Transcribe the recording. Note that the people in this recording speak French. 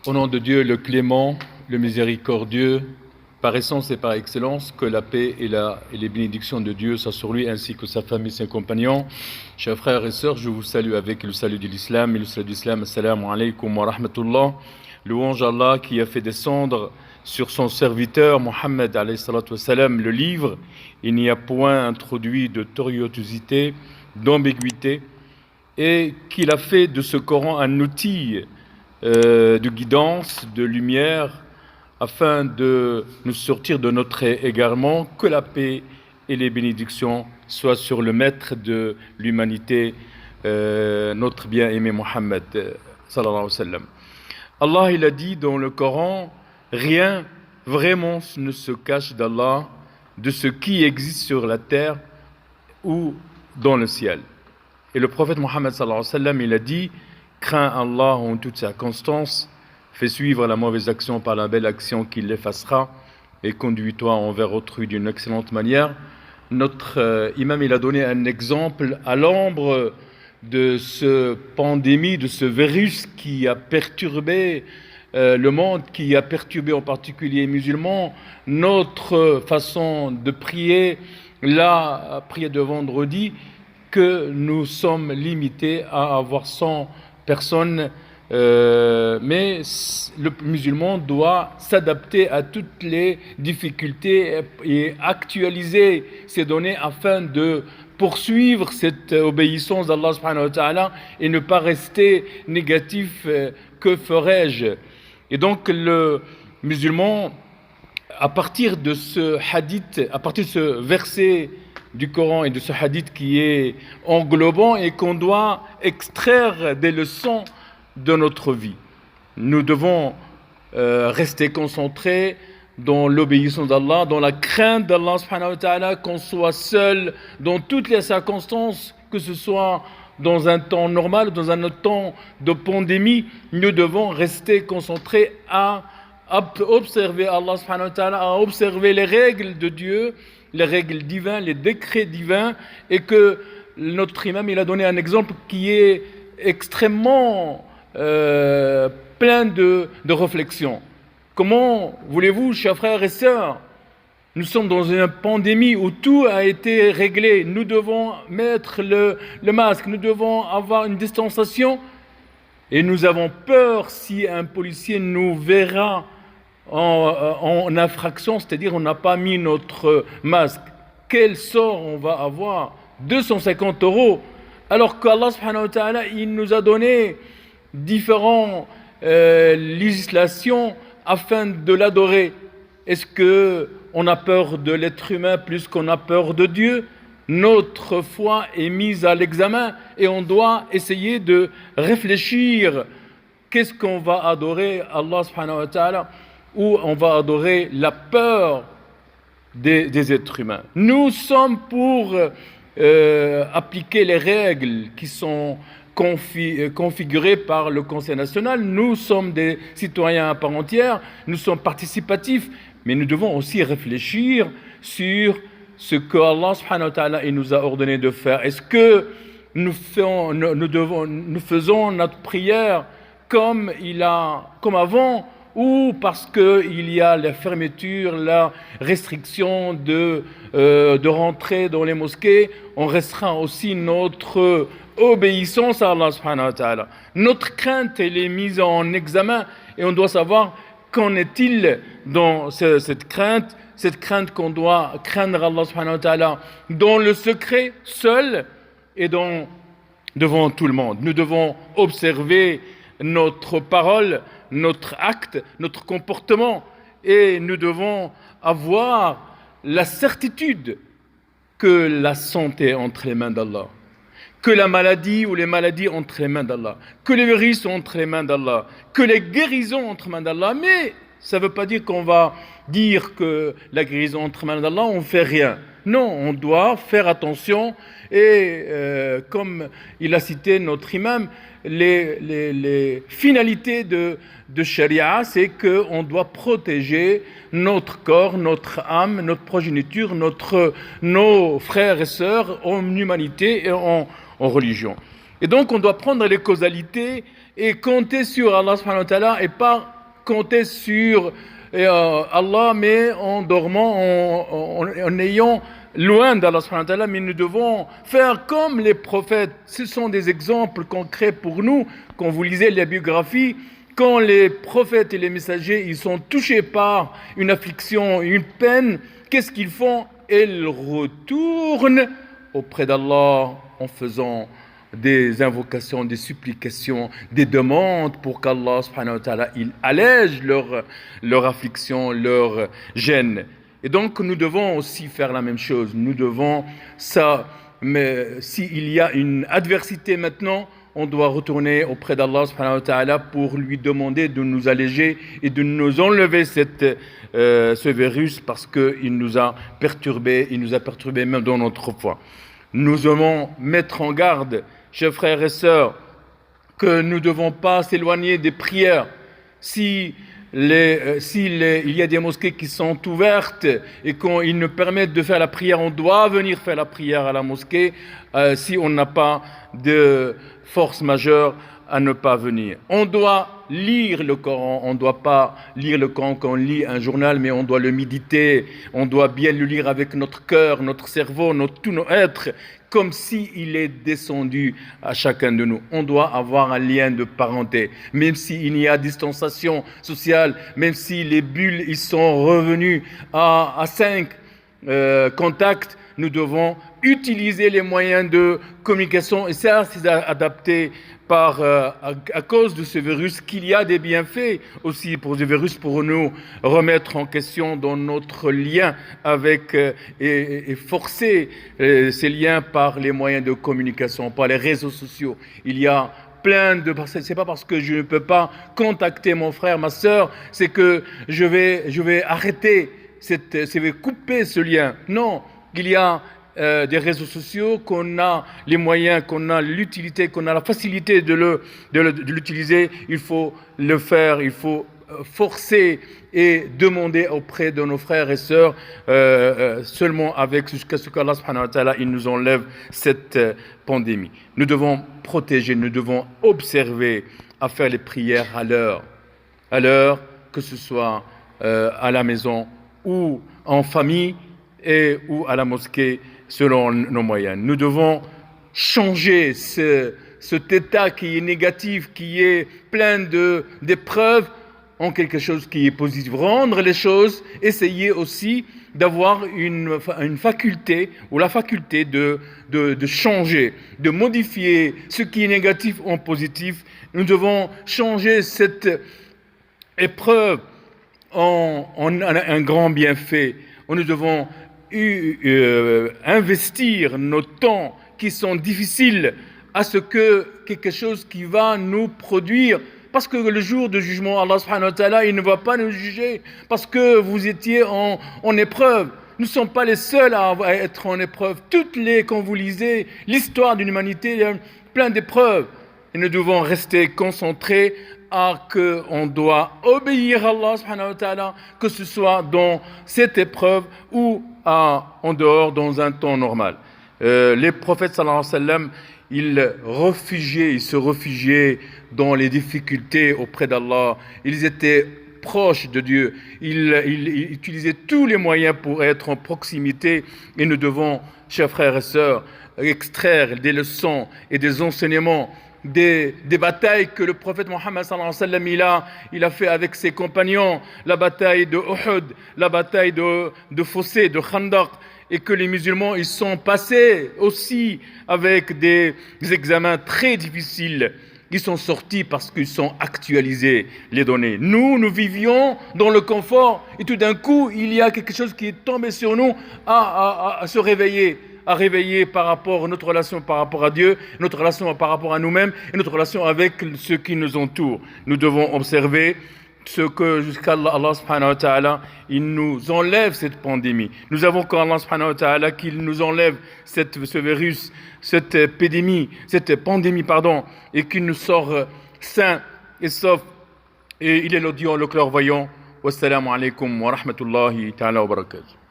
Au nom de Dieu, le clément, le miséricordieux, par essence et par excellence, que la paix et les bénédictions de Dieu soient sur lui ainsi que sa famille, ses compagnons. Chers frères et sœurs, je vous salue avec le salut de l'islam. Et le salut de l'islam, assalamu alaikum wa rahmatullah. Louange à Allah qui a fait descendre sur son serviteur Mohammed alayhi salatu wassalam le livre. Il n'y a point introduit de tortuosité, d'ambiguïté, et qu'il a fait de ce Coran un outil de guidance, de lumière, afin de nous sortir de notre égarement. Que la paix et les bénédictions soient sur le maître de l'humanité, notre bien-aimé Mohammed sallallahu alayhi wa sallam. Allah, il a dit dans le Coran, rien vraiment ne se cache d'Allah, de ce qui existe sur la terre ou dans le ciel. Et le prophète Mohammed sallallahu alayhi wa sallam, il a dit, crains Allah en toutes circonstances, fais suivre la mauvaise action par la belle action qui l'effacera, et conduis-toi envers autrui d'une excellente manière. Notre imam, il a donné un exemple à l'ombre de ce pandémie, de ce virus qui a perturbé le monde, qui a perturbé en particulier les musulmans, notre façon de prier, la prière de vendredi, que nous sommes limités à avoir 100 personnes, mais le musulman doit s'adapter à toutes les difficultés et actualiser ses données afin de poursuivre cette obéissance d'Allah subhanahu wa ta'ala et ne pas rester négatif. Que ferais-je? Et donc le musulman, à partir de ce hadith, à partir de ce verset du Coran et de ce hadith qui est englobant et qu'on doit extraire des leçons de notre vie. Nous devons rester concentrés dans l'obéissance d'Allah, dans la crainte d'Allah subhanahu wa ta'ala, qu'on soit seul dans toutes les circonstances, que ce soit dans un temps normal, dans un autre temps de pandémie. Nous devons rester concentrés à observer Allah subhanahu wa ta'ala, à observer les règles de Dieu, les règles divines, les décrets divins, et que notre imam, il a donné un exemple qui est extrêmement plein de réflexion. Comment voulez-vous, chers frères et sœurs, nous sommes dans une pandémie où tout a été réglé, nous devons mettre le masque, nous devons avoir une distanciation, et nous avons peur si un policier nous verra en infraction, c'est-à-dire on n'a pas mis notre masque. Quel sort on va avoir? 250 €, alors qu'Allah subhanahu wa ta'ala, il nous a donné différentes législations afin de l'adorer. Est-ce qu'on a peur de l'être humain plus qu'on a peur de Dieu? Notre foi est mise à l'examen et on doit essayer de réfléchir. Qu'est-ce qu'on va adorer? Allah subhanahu wa ta'ala, ou on va adorer la peur des êtres humains? Nous sommes pour appliquer les règles qui sont configurées par le Conseil national. Nous sommes des citoyens à part entière, nous sommes participatifs, mais nous devons aussi réfléchir sur ce que Allah subhanahu wa ta'ala nous a ordonné de faire. Est-ce que nous faisons notre prière comme avant, ou parce qu'il y a la fermeture, la restriction de rentrer dans les mosquées, on restreint aussi notre obéissance à Allah subhanahu wa ta'ala. Notre crainte, elle est mise en examen et on doit savoir qu'en est-il dans cette crainte qu'on doit craindre Allah subhanahu wa ta'ala dans le secret, seul, et devant tout le monde. Nous devons observer notre parole, notre acte, notre comportement, et nous devons avoir la certitude que la santé est entre les mains d'Allah, que la maladie ou les maladies entre les mains d'Allah, que les virus sont entre les mains d'Allah, que les guérisons entre les mains d'Allah. Mais ça ne veut pas dire qu'on va dire que la guérison entre les mains d'Allah, on ne fait rien. Non, on doit faire attention et comme il a cité notre imam, les finalités de Sharia, c'est qu'on doit protéger notre corps, notre âme, notre progéniture, nos frères et sœurs en humanité et en religion. Et donc on doit prendre les causalités et compter sur Allah subhanahu wa ta'ala et pas compter sur Allah, mais en dormant, en ayant loin d'Allah subhanahu wa ta'ala, mais nous devons faire comme les prophètes. Ce sont des exemples concrets pour nous. Quand vous lisez les biographies, quand les prophètes et les messagers ils sont touchés par une affliction, une peine, qu'est-ce qu'ils font? Ils retournent auprès d'Allah en faisant des invocations, des supplications, des demandes pour qu'Allah subhanahu wa ta'ala il allège leur affliction, leur gêne. Et donc nous devons aussi faire la même chose. Nous devons ça, mais s'il y a une adversité maintenant, on doit retourner auprès d'Allah subhanahu wa ta'ala pour lui demander de nous alléger et de nous enlever ce virus parce qu'il nous a perturbés, même dans notre foi. Nous devons mettre en garde, chers frères et sœurs, que nous ne devons pas s'éloigner des prières. Il y a des mosquées qui sont ouvertes et qu'ils nous permettent de faire la prière, on doit venir faire la prière à la mosquée si on n'a pas de force majeure à ne pas venir. On doit lire le Coran, on ne doit pas lire le Coran quand on lit un journal, mais on doit le méditer, on doit bien le lire avec notre cœur, notre cerveau, tout notre être, comme s'il est descendu à chacun de nous. On doit avoir un lien de parenté, même s'il y a distanciation sociale, même si les bulles ils sont revenus à 5 contacts, nous devons utiliser les moyens de communication et ça c'est adapté à cause de ce virus qu'il y a des bienfaits aussi pour ce virus pour nous remettre en question dans notre lien avec et forcer ces liens par les moyens de communication, par les réseaux sociaux. Il y a plein de... C'est pas parce que je ne peux pas contacter mon frère, ma sœur, c'est que je vais arrêter, je vais couper ce lien. Non, il y a des réseaux sociaux, qu'on a les moyens, qu'on a l'utilité, qu'on a la facilité de l'utiliser, il faut le faire, il faut forcer et demander auprès de nos frères et sœurs seulement jusqu'à ce qu'Allah subhanahu wa ta'ala il nous enlève cette pandémie. Nous devons protéger, nous devons observer à faire les prières à l'heure, que ce soit à la maison ou en famille ou à la mosquée, selon nos moyens. Nous devons changer cet état qui est négatif, qui est plein d'épreuves, en quelque chose qui est positif. Rendre les choses, essayer aussi d'avoir une faculté ou la faculté de changer, de modifier ce qui est négatif en positif. Nous devons changer cette épreuve en un grand bienfait. Nous devons investir nos temps qui sont difficiles à ce que quelque chose qui va nous produire, parce que le jour de jugement, Allah subhanahu wa ta'ala, il ne va pas nous juger parce que vous étiez en épreuve. Nous ne sommes pas les seuls à être en épreuve. Quand vous lisez l'histoire d'une humanité, il y a plein d'épreuves. Et nous devons rester concentrés à qu'on doit obéir à Allah subhanahu wa ta'ala, que ce soit dans cette épreuve ou en dehors dans un temps normal. Les prophètes sallallahu alayhi wa sallam, ils se réfugiaient dans les difficultés auprès d'Allah. Ils étaient proches de Dieu. Ils utilisaient tous les moyens pour être en proximité. Et nous devons, chers frères et sœurs, extraire des leçons et des enseignements des batailles que le prophète Mohammed sallallahu alayhi wa sallam il a fait avec ses compagnons, la bataille de Uhud, la bataille de Fossé, de Khandaq, et que les musulmans ils sont passés aussi avec des examens très difficiles. Ils sont sortis parce qu'ils sont actualisés les données. Nous vivions dans le confort et tout d'un coup il y a quelque chose qui est tombé sur nous à se réveiller. À réveiller par rapport à notre relation par rapport à Dieu, notre relation par rapport à nous-mêmes et notre relation avec ceux qui nous entourent. Nous devons observer ce que jusqu'à Allah subhanahu wa ta'ala, il nous enlève cette pandémie. Nous avons qu'à Allah subhanahu wa ta'ala qu'il nous enlève ce virus, cette pandémie, et qu'il nous sort sains et saufs. Et il est l'audient, le clairvoyant. Wassalamu alaikum wa rahmatullahi ta'ala wa barakatuh.